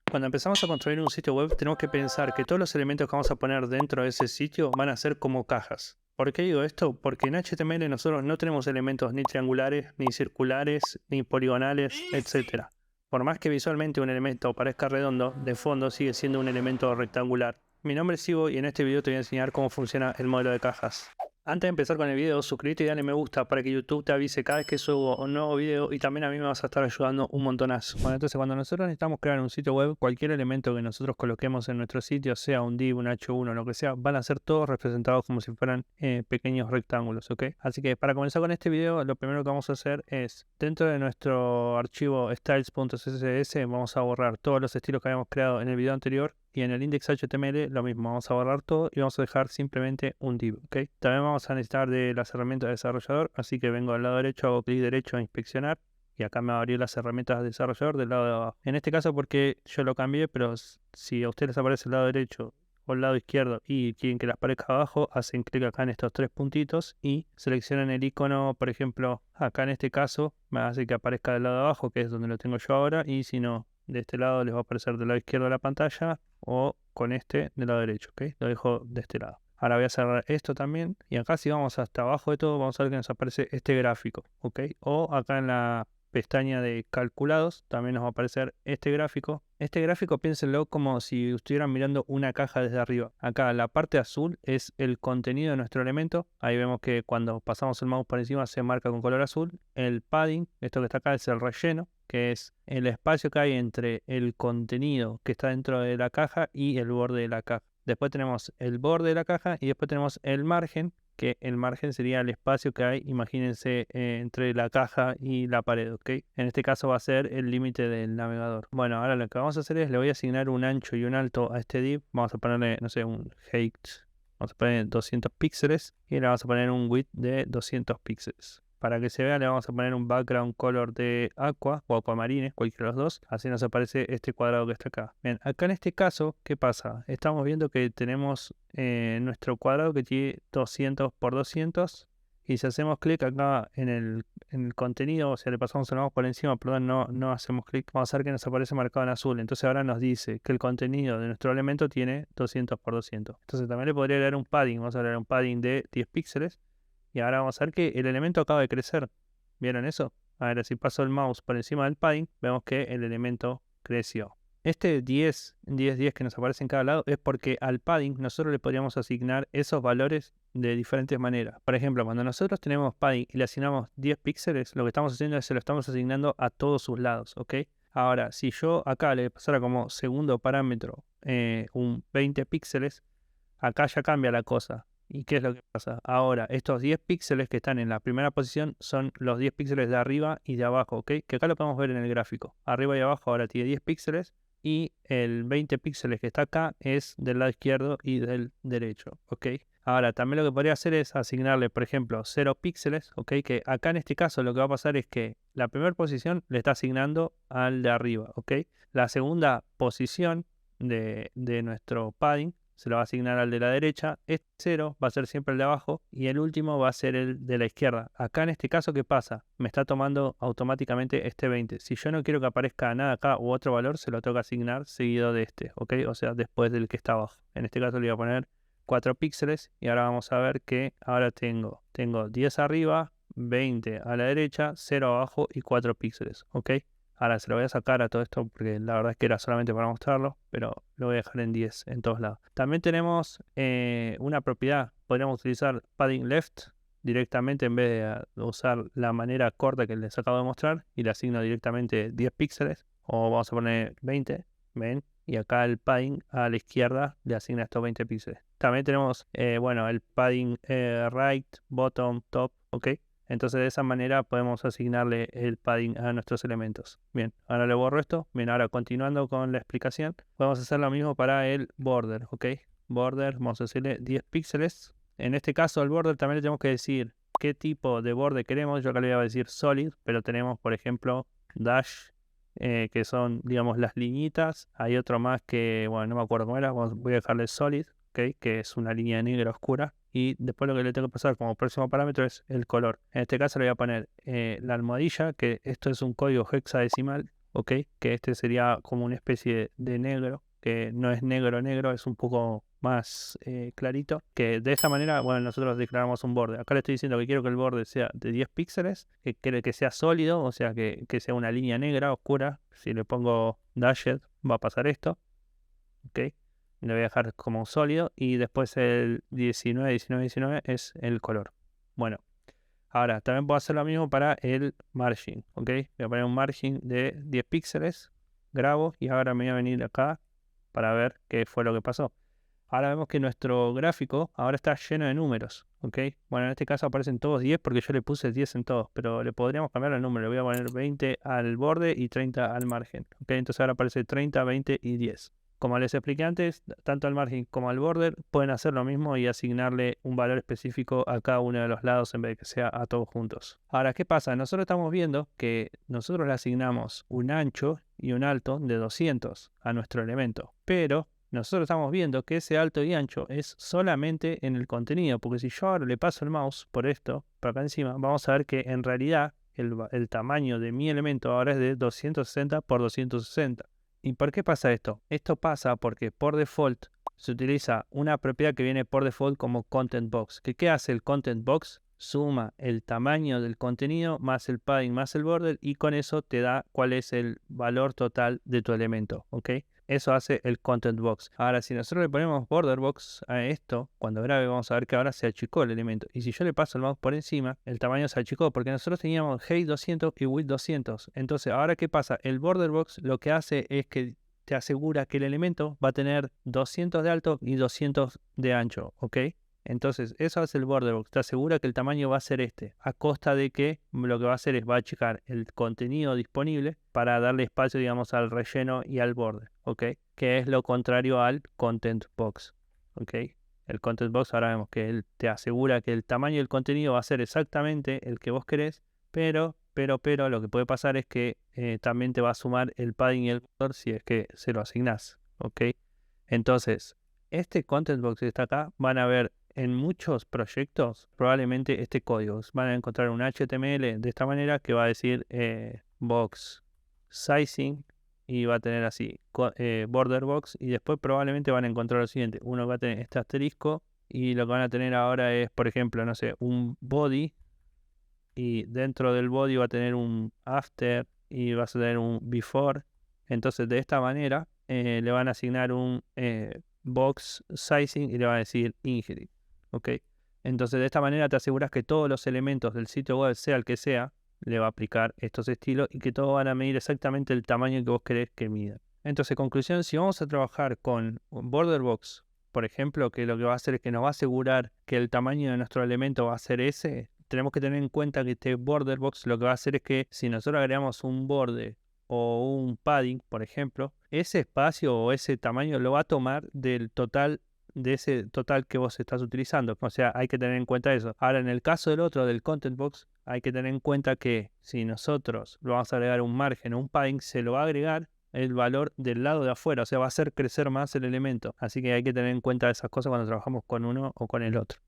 Cuando empezamos a construir un sitio web, tenemos que pensar que todos los elementos que vamos a poner dentro de ese sitio van a ser como cajas. ¿Por qué digo esto? Porque en HTML nosotros no tenemos elementos ni triangulares, ni circulares, ni poligonales, etc. Por más que visualmente un elemento parezca redondo, de fondo sigue siendo un elemento rectangular. Mi nombre es Ivo y en este video te voy a enseñar cómo funciona el modelo de cajas. Antes de empezar con el video, suscríbete y dale me gusta para que YouTube te avise cada vez que subo un nuevo video y también a mí me vas a estar ayudando un montonazo. Bueno, entonces cuando nosotros necesitamos crear un sitio web, cualquier elemento que nosotros coloquemos en nuestro sitio, sea un div, un h1, lo que sea, van a ser todos representados como si fueran pequeños rectángulos, ¿ok? Así que para comenzar con este video, lo primero que vamos a hacer es, dentro de nuestro archivo styles.css, vamos a borrar todos los estilos que habíamos creado en el video anterior. Y en el index.html lo mismo, vamos a borrar todo y vamos a dejar simplemente un div, ¿ok? También vamos a necesitar de las herramientas de desarrollador, así que vengo al lado derecho, hago clic derecho a inspeccionar y acá me va a abrir las herramientas de desarrollador del lado de abajo. En este caso porque yo lo cambié, pero si a ustedes les aparece el lado derecho o el lado izquierdo y quieren que les aparezca abajo, hacen clic acá en estos tres puntitos y seleccionan el icono, por ejemplo, acá en este caso, me hace que aparezca del lado de abajo, que es donde lo tengo yo ahora, y si no, de este lado les va a aparecer del lado izquierdo de la pantalla o con este del lado derecho, ¿ok? Lo dejo de este lado. Ahora voy a cerrar esto también y acá si vamos hasta abajo de todo vamos a ver que nos aparece este gráfico, ¿ok? O acá en la pestaña de calculados también nos va a aparecer este gráfico. Este gráfico piénsenlo como si estuvieran mirando una caja desde arriba. Acá la parte azul es el contenido de nuestro elemento. Ahí vemos que cuando pasamos el mouse por encima se marca con color azul. El padding, esto que está acá es el relleno, que es el espacio que hay entre el contenido que está dentro de la caja y el borde de la caja. Después tenemos el borde de la caja y después tenemos el margen, que el margen sería el espacio que hay, imagínense, entre la caja y la pared, ¿ok? En este caso va a ser el límite del navegador. Bueno, ahora lo que vamos a hacer es, le voy a asignar un ancho y un alto a este div. Vamos a ponerle, no sé, un height, vamos a poner 200 píxeles y le vamos a poner un width de 200 píxeles. Para que se vea le vamos a poner un background color de aqua o aquamarine, cualquiera de los dos. Así nos aparece este cuadrado que está acá. Bien, acá en este caso, ¿qué pasa? Estamos viendo que tenemos nuestro cuadrado que tiene 200 por 200. Y si hacemos clic acá en el contenido, o sea, le pasamos el mouse por encima, perdón, no hacemos clic, vamos a ver que nos aparece marcado en azul. Entonces ahora nos dice que el contenido de nuestro elemento tiene 200 por 200. Entonces también le podría dar un padding. Vamos a dar un padding de 10 píxeles. Y ahora vamos a ver que el elemento acaba de crecer. ¿Vieron eso? Ahora si paso el mouse por encima del padding, vemos que el elemento creció. Este 10, 10, 10 que nos aparece en cada lado es porque al padding nosotros le podríamos asignar esos valores de diferentes maneras. Por ejemplo, cuando nosotros tenemos padding y le asignamos 10 píxeles, lo que estamos haciendo es se lo estamos asignando a todos sus lados, ¿ok? Ahora, si yo acá le pasara como segundo parámetro un 20 píxeles, acá ya cambia la cosa. ¿Y qué es lo que pasa? Ahora, estos 10 píxeles que están en la primera posición son los 10 píxeles de arriba y de abajo, ¿ok? Que acá lo podemos ver en el gráfico. Arriba y abajo ahora tiene 10 píxeles y el 20 píxeles que está acá es del lado izquierdo y del derecho, ¿ok? Ahora, también lo que podría hacer es asignarle, por ejemplo, 0 píxeles, ¿ok? Que acá en este caso lo que va a pasar es que la primera posición le está asignando al de arriba, ¿ok? La segunda posición de nuestro padding se lo va a asignar al de la derecha, este 0 va a ser siempre el de abajo y el último va a ser el de la izquierda. Acá en este caso, ¿qué pasa? Me está tomando automáticamente este 20. Si yo no quiero que aparezca nada acá u otro valor, se lo tengo que asignar seguido de este, ¿ok? O sea, después del que está abajo. En este caso le voy a poner 4 píxeles y ahora vamos a ver que ahora tengo 10 arriba, 20 a la derecha, 0 abajo y 4 píxeles, ¿ok? Ahora se lo voy a sacar a todo esto porque la verdad es que era solamente para mostrarlo, pero lo voy a dejar en 10 en todos lados. También tenemos una propiedad, podríamos utilizar padding left directamente en vez de usar la manera corta que les acabo de mostrar y le asigno directamente 10 píxeles o vamos a poner 20, ven, y acá el padding a la izquierda le asigna estos 20 píxeles. También tenemos, bueno, el padding right, bottom, top, ok. Entonces de esa manera podemos asignarle el padding a nuestros elementos. Bien, ahora le borro esto. Bien, ahora continuando con la explicación, vamos a hacer lo mismo para el border, ¿ok? Border, vamos a decirle 10 píxeles. En este caso al border también le tenemos que decir qué tipo de borde queremos. Yo acá le voy a decir solid, pero tenemos por ejemplo dash, que son digamos las liñitas. Hay otro más que, bueno, no me acuerdo cómo era. Voy a dejarle solid, ¿ok? Que es una línea negra oscura. Y después lo que le tengo que pasar como próximo parámetro es el color. En este caso le voy a poner la almohadilla, que esto es un código hexadecimal, ¿ok? Que este sería como una especie de negro, que no es negro negro, es un poco más clarito, que de esta manera, bueno, nosotros declaramos un borde. Acá le estoy diciendo que quiero que el borde sea de 10 píxeles, que quiere que sea sólido, o sea, que sea una línea negra oscura. Si le pongo dashed va a pasar esto, ¿ok? Le voy a dejar como sólido y después el 19, 19, 19 es el color. Bueno, ahora también puedo hacer lo mismo para el margin, ¿ok? Voy a poner un margin de 10 píxeles, grabo y ahora me voy a venir acá para ver qué fue lo que pasó. Ahora vemos que nuestro gráfico ahora está lleno de números, ¿ok? Bueno, en este caso aparecen todos 10 porque yo le puse 10 en todos, pero le podríamos cambiar el número. Le voy a poner 20 al borde y 30 al margen, ¿ok? Entonces ahora aparece 30, 20 y 10. Como les expliqué antes, tanto al margen como al border pueden hacer lo mismo y asignarle un valor específico a cada uno de los lados en vez de que sea a todos juntos. Ahora, ¿qué pasa? Nosotros estamos viendo que nosotros le asignamos un ancho y un alto de 200 a nuestro elemento, pero nosotros estamos viendo que ese alto y ancho es solamente en el contenido, porque si yo ahora le paso el mouse por esto, por acá encima, vamos a ver que en realidad el tamaño de mi elemento ahora es de 260 por 260. ¿Y por qué pasa esto? Esto pasa porque por default se utiliza una propiedad que viene por default como content box. ¿Qué hace el content box? Suma el tamaño del contenido más el padding más el border y con eso te da cuál es el valor total de tu elemento, ¿ok? Eso hace el content box. Ahora, si nosotros le ponemos border box a esto, cuando grabe vamos a ver que ahora se achicó el elemento. Y si yo le paso el mouse por encima, el tamaño se achicó porque nosotros teníamos height 200 y width 200. Entonces, ahora ¿qué pasa? El border box lo que hace es que te asegura que el elemento va a tener 200 de alto y 200 de ancho, ¿ok? Entonces, eso hace el border box. Te asegura que el tamaño va a ser este, a costa de que lo que va a hacer es va a achicar el contenido disponible para darle espacio, digamos, al relleno y al border, ¿ok? Que es lo contrario al content box, ¿ok? El content box ahora vemos que él te asegura que el tamaño del contenido va a ser exactamente el que vos querés, pero lo que puede pasar es que también te va a sumar el padding y el border si es que se lo asignás, ¿ok? Entonces, este content box que está acá, van a ver en muchos proyectos probablemente este código. Van a encontrar un HTML de esta manera que va a decir box sizing y va a tener así border box y después probablemente van a encontrar lo siguiente. Uno va a tener este asterisco y lo que van a tener ahora es, por ejemplo, no sé, un body y dentro del body va a tener un after y vas a tener un before. Entonces de esta manera le van a asignar un box sizing y le van a decir inherit, ¿ok? Entonces de esta manera te aseguras que todos los elementos del sitio web, sea el que sea, le va a aplicar estos estilos y que todos van a medir exactamente el tamaño que vos querés que mida. Entonces, conclusión, si vamos a trabajar con border box, por ejemplo, que lo que va a hacer es que nos va a asegurar que el tamaño de nuestro elemento va a ser ese, tenemos que tener en cuenta que este border box lo que va a hacer es que si nosotros agregamos un borde o un padding, por ejemplo, ese espacio o ese tamaño lo va a tomar del total de ese total que vos estás utilizando. O sea, hay que tener en cuenta eso. Ahora, en el caso del otro, del content box, hay que tener en cuenta que si nosotros lo vamos a agregar un margen o un padding, se lo va a agregar el valor del lado de afuera, o sea, va a hacer crecer más el elemento. Así que hay que tener en cuenta esas cosas cuando trabajamos con uno o con el otro.